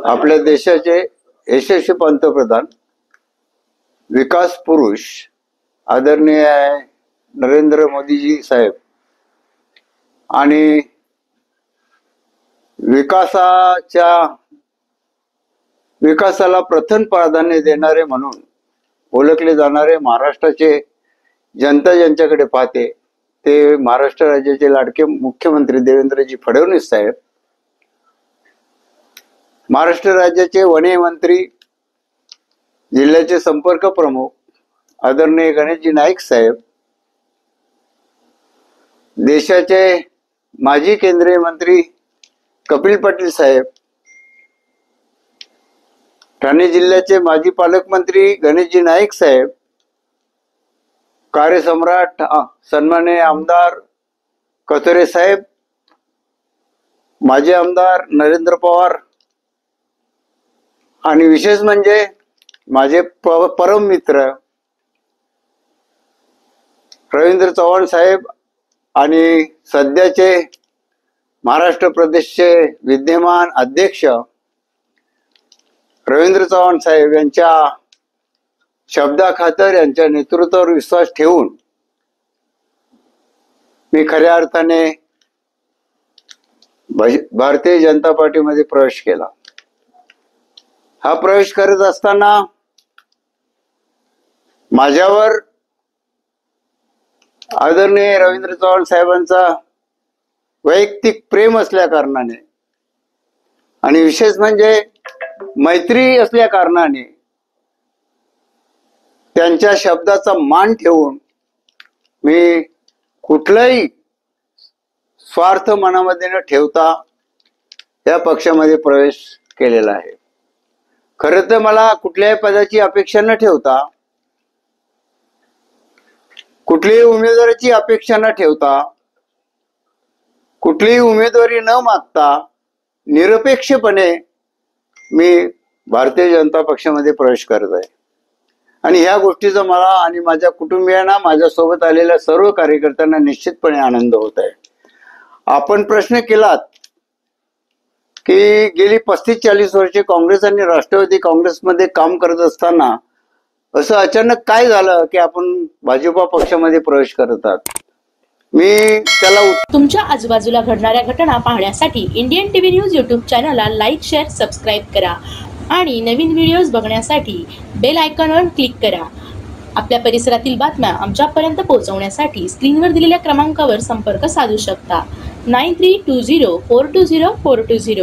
आपल्या देशाचे यशस्वी पंतप्रधान विकास पुरुष आदरणीय नरेंद्र मोदीजी साहेब आणि विकासाला प्रथम प्राधान्य देणारे म्हणून ओळखले जाणारे महाराष्ट्राचे जनता ज्यांच्याकडे पाहते ते महाराष्ट्र राज्याचे लाडके मुख्यमंत्री देवेंद्रजी फडणवीस साहेब, महाराष्ट्र राज्याचे वने मंत्री, जिल्ह्याचे संपर्क प्रमुख आदरणीय गणेशजी नाईक साहेब, देशाचे माजी केंद्रीय मंत्री कपिल पाटील साहेब, ठाणे जिल्ह्याचे माजी पालकमंत्री गणेशजी नाईक साहेब, कार्यसम्राट सन्माननीय आमदार कथोरे साहेब, माजी आमदार नरेंद्र पवार आणि विशेष म्हणजे माझे परम मित्र रवींद्र चव्हाण साहेब आणि सध्याचे महाराष्ट्र प्रदेशचे विद्यमान अध्यक्ष रवींद्र चव्हाण साहेब यांच्या शब्दाखातर यांच्या नेतृत्वावर विश्वास ठेवून मी खऱ्या अर्थाने भारतीय जनता पार्टीमध्ये प्रवेश केला। हा प्रवेश करत असताना माझ्यावर आदरणीय रवींद्र चव्हाण साहेबांचा वैयक्तिक प्रेम असल्या कारणाने आणि विशेष म्हणजे मैत्री असल्या कारणाने त्यांच्या शब्दाचा मान ठेवून मी कुठलाही स्वार्थ मनामध्ये न ठेवता या पक्षामध्ये प्रवेश केलेला आहे। खरं तर मला कुठल्याही पदाची अपेक्षा न ठेवता, कुठलीही उमेदवारीची अपेक्षा न ठेवता, कुठलीही उमेदवारी न मागता निरपेक्षपणे मी भारतीय जनता पक्षामध्ये प्रवेश करत आहे आणि ह्या गोष्टीचा मला आणि माझ्या कुटुंबियांना, माझ्यासोबत आलेल्या सर्व कार्यकर्त्यांना निश्चितपणे आनंद होत आहे। आपण प्रश्न केलात की गेली 35-40 वर्षे काँग्रेस आणि राष्ट्रवादी काँग्रेसमध्ये काम करत असताना असं अचानक काय झालं की आपण भाजपा पक्षामध्ये प्रवेश करत आहात। मी त्याला तुमच्या आजूबाजूला घडणाऱ्या घटना पाहण्यासाठी इंडियन टीव्ही न्यूज यूट्यूब चॅनलला लाईक, शेअर, सबस्क्राईब करा आणि नवीन व्हिडिओज बघण्यासाठी बेल आयकॉनवर क्लिक करा। आपल्या परिसरातील बातम्या आमच्यापर्यंत पोहोचवण्यासाठी स्क्रीनवर दिलेल्या क्रमांकावर संपर्क साधू शकता। 9320420420